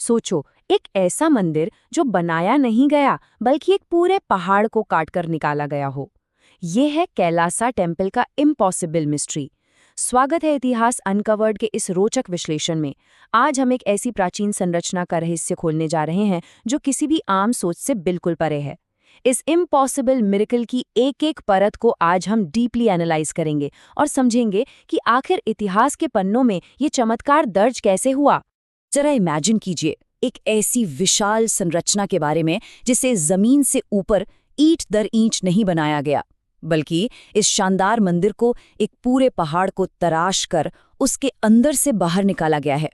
सोचो, एक ऐसा मंदिर जो बनाया नहीं गया बल्कि एक पूरे पहाड़ को काटकर निकाला गया हो। ये है कैलासा टेम्पल का इम्पॉसिबल मिस्ट्री। स्वागत है इतिहास अनकवर्ड के इस रोचक विश्लेषण में। आज हम एक ऐसी प्राचीन संरचना का रहस्य खोलने जा रहे हैं जो किसी भी आम सोच से बिल्कुल परे है। इस इम्पॉसिबल मिरेकल की एक एक परत को आज हम डीपली एनालाइज करेंगे और समझेंगे कि आखिर इतिहास के पन्नों में ये चमत्कार दर्ज कैसे हुआ। जरा इमेजिन कीजिए एक ऐसी विशाल संरचना के बारे में जिसे जमीन से ऊपर ईंट दर ईंट नहीं बनाया गया, बल्कि इस शानदार मंदिर को एक पूरे पहाड़ को तराश कर उसके अंदर से बाहर निकाला गया है।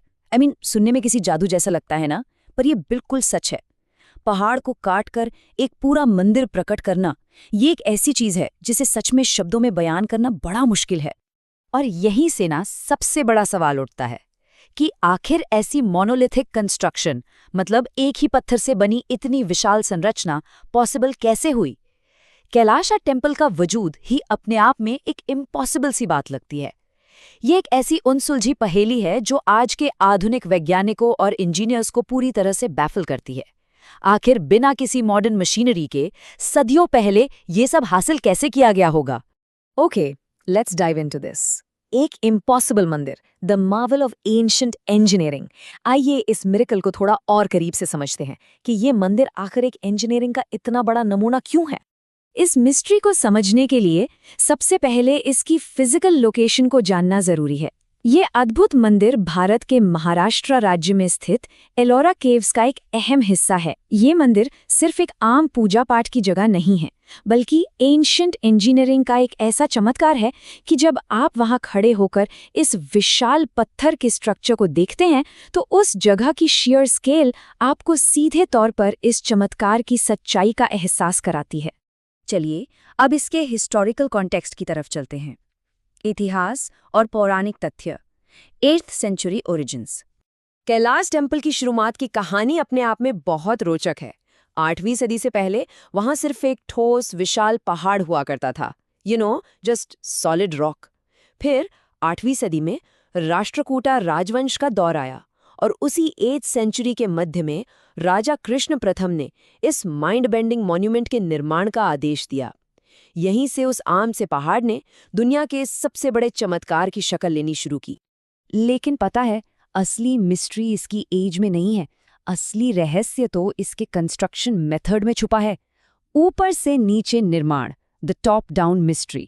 सुनने में किसी जादू जैसा लगता है ना, पर यह बिल्कुल सच है। पहाड़ को काटकर एक पूरा मंदिर प्रकट करना, ये एक ऐसी चीज है जिसे सच में शब्दों में बयान करना बड़ा मुश्किल है। और यहीं से ना सबसे बड़ा सवाल उठता है कि आखिर ऐसी मोनोलिथिक कंस्ट्रक्शन, मतलब एक ही पत्थर से बनी इतनी विशाल संरचना पॉसिबल कैसे हुई। कैलाशा टेम्पल का वजूद ही अपने आप में एक इम्पॉसिबल सी बात लगती है। ये एक ऐसी अनसुलझी पहेली है जो आज के आधुनिक वैज्ञानिकों और इंजीनियर्स को पूरी तरह से बैफल करती है। आखिर बिना किसी मॉडर्न मशीनरी के सदियों पहले ये सब हासिल कैसे किया गया होगा। Okay, let's dive into this. एक इम्पॉसिबल मंदिर, the Marvel of ancient engineering. आइए इस मिरेकल को थोड़ा और करीब से समझते हैं कि ये मंदिर आखिर एक इंजीनियरिंग का इतना बड़ा नमूना क्यों है। इस मिस्ट्री को समझने के लिए सबसे पहले इसकी फिजिकल लोकेशन को जानना जरूरी है। ये अद्भुत मंदिर भारत के महाराष्ट्र राज्य में स्थित एलोरा केव्स का एक अहम हिस्सा है। ये मंदिर सिर्फ एक आम पूजा पाठ की जगह नहीं है, बल्कि एंशिएंट इंजीनियरिंग का एक ऐसा चमत्कार है कि जब आप वहां खड़े होकर इस विशाल पत्थर के स्ट्रक्चर को देखते हैं तो उस जगह की शेयर स्केल आपको सीधे तौर पर इस चमत्कार की सच्चाई का एहसास कराती है। चलिए अब इसके हिस्टोरिकल कॉन्टेक्स्ट की तरफ चलते हैं। इतिहास और पौराणिक तथ्य। 8th century origins. Kailash temple की शुरुआत की कहानी अपने आप में बहुत रोचक है। 8वीं सदी से पहले वहां सिर्फ एक ठोस विशाल पहाड़ हुआ करता था, जस्ट सॉलिड रॉक। फिर 8वीं सदी में राष्ट्रकूटा राजवंश का दौर आया और उसी 8th सेंचुरी के मध्य में राजा कृष्ण प्रथम ने इस माइंड बेंडिंग मॉन्यूमेंट के निर्माण का आदेश दिया। यहीं से उस आम से पहाड़ ने दुनिया के सबसे बड़े चमत्कार की शक्ल लेनी शुरू की। लेकिन पता है, असली मिस्ट्री इसकी एज में नहीं है। असली रहस्य तो इसके कंस्ट्रक्शन मेथड में छुपा है। ऊपर से नीचे निर्माण, द टॉप डाउन मिस्ट्री।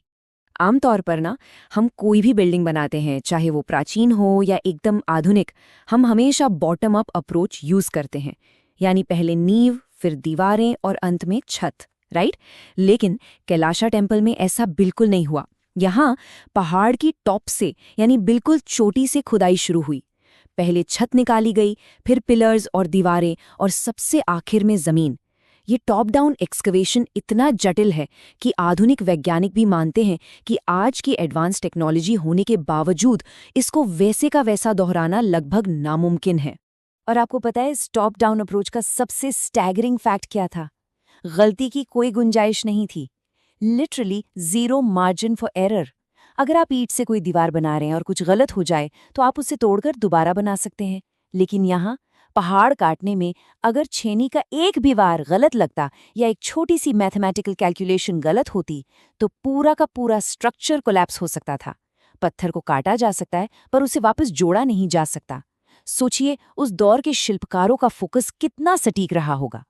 आमतौर पर ना हम कोई भी बिल्डिंग बनाते हैं, चाहे वो प्राचीन हो या एकदम आधुनिक, हम हमेशा बॉटम अप अप्रोच यूज करते हैं। यानी पहले नींव, फिर दीवारें और अंत में छत, राइट। लेकिन कैलाशा टेम्पल में ऐसा बिल्कुल नहीं हुआ। यहाँ पहाड़ की टॉप से, यानी बिल्कुल चोटी से खुदाई शुरू हुई। पहले छत निकाली गई, फिर पिलर्स और दीवारें, और सबसे आखिर में जमीन। ये टॉप डाउन एक्सकवेशन इतना जटिल है कि आधुनिक वैज्ञानिक भी मानते हैं कि आज की एडवांस टेक्नोलॉजी होने के बावजूद इसको वैसे का वैसा दोहराना लगभग नामुमकिन है। और आपको पता है इस टॉप डाउन अप्रोच का सबसे स्टैगरिंग फैक्ट क्या था? गलती की कोई गुंजाइश नहीं थी। Literally zero margin for error. अगर आप ईंट से कोई दीवार बना रहे हैं और कुछ गलत हो जाए तो आप उसे तोड़कर दोबारा बना सकते हैं। लेकिन यहाँ पहाड़ काटने में अगर छेनी का एक भी वार गलत लगता या एक छोटी सी मैथमेटिकल कैलकुलेशन गलत होती तो पूरा का पूरा स्ट्रक्चर कोलैप्स हो सकता था। पत्थर को काटा जा सकता है पर उसे वापस जोड़ा नहीं जा सकता। सोचिए उस दौर के शिल्पकारों का फोकस कितना सटीक रहा होगा।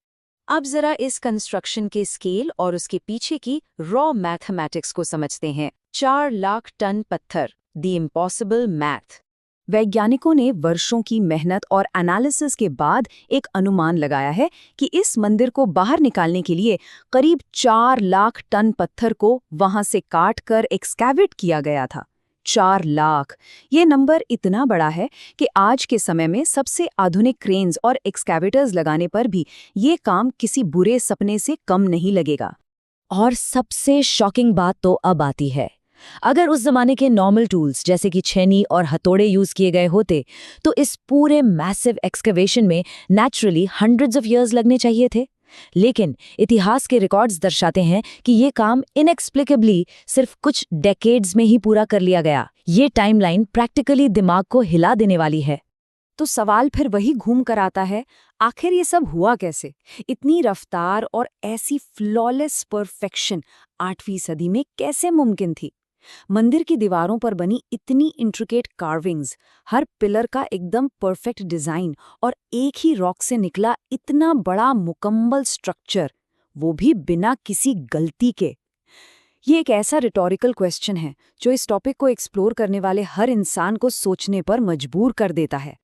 अब जरा इस कंस्ट्रक्शन के स्केल और उसके पीछे की रॉ मैथमेटिक्स को समझते हैं। 4 लाख टन पत्थर, द इम्पॉसिबल मैथ। वैज्ञानिकों ने वर्षों की मेहनत और एनालिसिस के बाद एक अनुमान लगाया है कि इस मंदिर को बाहर निकालने के लिए करीब 4 लाख टन पत्थर को वहां से काट कर एक्सकैवेट किया गया था। 4 लाख। ये नंबर इतना बड़ा है कि आज के समय में सबसे आधुनिक क्रेन्स और एक्सकैवेटर्स लगाने पर भी ये काम किसी बुरे सपने से कम नहीं लगेगा। और सबसे शॉकिंग बात तो अब आती है। अगर उस जमाने के नॉर्मल टूल्स जैसे कि छेनी और हथौड़े यूज किए गए होते तो इस पूरे मैसिव एक्सकवेशन में नेचुरली हंड्रेड्स ऑफ इयर्स लगने चाहिए थे। लेकिन इतिहास के रिकॉर्ड्स दर्शाते हैं कि ये काम इनएक्सप्लिकेबली सिर्फ कुछ डेकेड्स में ही पूरा कर लिया गया। ये टाइमलाइन प्रैक्टिकली दिमाग को हिला देने वाली है। तो सवाल फिर वही घूम कर आता है, आखिर ये सब हुआ कैसे? इतनी रफ्तार और ऐसी फ्लॉलेस परफेक्शन 8वीं सदी में कैसे मुमकिन थी? मंदिर की दीवारों पर बनी इतनी इंट्रिकेट कार्विंग्स, हर पिलर का एकदम परफेक्ट डिजाइन और एक ही रॉक से निकला इतना बड़ा मुकम्मल स्ट्रक्चर, वो भी बिना किसी गलती के। ये एक ऐसा रिटोरिकल क्वेश्चन है जो इस टॉपिक को एक्सप्लोर करने वाले हर इंसान को सोचने पर मजबूर कर देता है।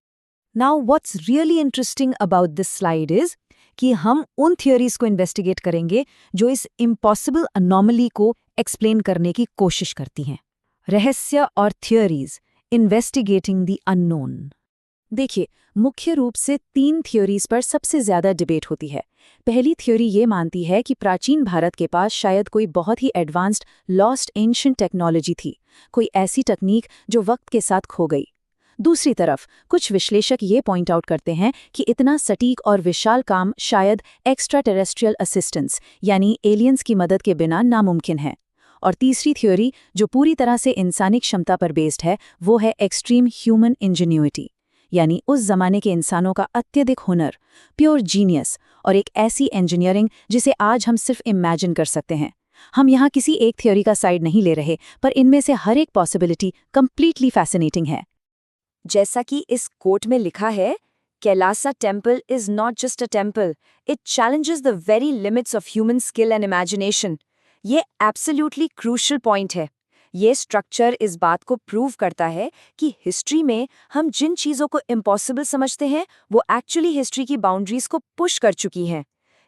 Now what's really interesting about this slide is कि हम उन थियोरीज को इन्वेस्टिगेट करेंगे जो इस इम्पॉसिबल अनोमली को एक्सप्लेन करने की कोशिश करती हैं। रहस्य और थियोरीज, इन्वेस्टिगेटिंग द अननोन। देखिए, मुख्य रूप से 3 थ्योरीज पर सबसे ज्यादा डिबेट होती है। पहली थ्योरी ये मानती है कि प्राचीन भारत के पास शायद कोई बहुत ही एडवांस्ड लॉस्ट एंशिएंट टेक्नोलॉजी थी, कोई ऐसी तकनीक जो वक्त के साथ खो गई। दूसरी तरफ कुछ विश्लेषक ये पॉइंट आउट करते हैं कि इतना सटीक और विशाल काम शायद एक्स्ट्रा टेरेस्ट्रियल असिस्टेंस यानी एलियंस की मदद के बिना नामुमकिन है। और तीसरी थ्योरी जो पूरी तरह से इंसानी क्षमता पर बेस्ड है, वो है एक्सट्रीम ह्यूमन इंजीन्यूइटी, यानी उस जमाने के इंसानों का अत्यधिक हुनर, प्योर जीनियस और एक ऐसी इंजीनियरिंग जिसे आज हम सिर्फ इमेजिन कर सकते हैं। हम यहाँ किसी एक थ्योरी का साइड नहीं ले रहे, पर इनमें से हर एक पॉसिबिलिटी कंप्लीटली फैसिनेटिंग है। जैसा कि इस कोट में लिखा है, Kailasa temple is not just a temple, it challenges the very limits of human skill and imagination. ये एब्सोल्युटली क्रूशियल पॉइंट है। ये स्ट्रक्चर इस बात को प्रूव करता है कि हिस्ट्री में हम जिन चीज़ों को इम्पॉसिबल समझते हैं वो एक्चुअली हिस्ट्री की बाउंड्रीज को पुश कर चुकी हैं।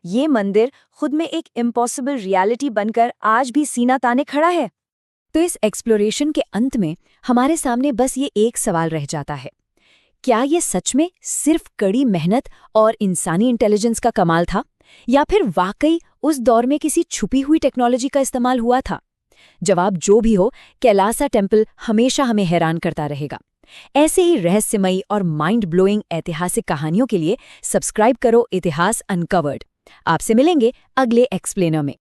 ये मंदिर खुद में एक इम्पॉसिबल रियलिटी बनकर आज भी सीना ताने खड़ा है। तो इस एक्सप्लोरेशन के अंत में हमारे सामने बस ये एक सवाल रह जाता है, क्या ये सच में सिर्फ कड़ी मेहनत और इंसानी इंटेलिजेंस का कमाल था, या फिर वाकई उस दौर में किसी छुपी हुई टेक्नोलॉजी का इस्तेमाल हुआ था? जवाब जो भी हो, कैलासा टेम्पल हमेशा हमें हैरान करता रहेगा। ऐसे ही रहस्यमयी और माइंड ब्लोइंग ऐतिहासिक कहानियों के लिए सब्सक्राइब करो इतिहास अनकवर्ड। आपसे मिलेंगे अगले एक्सप्लेनर में।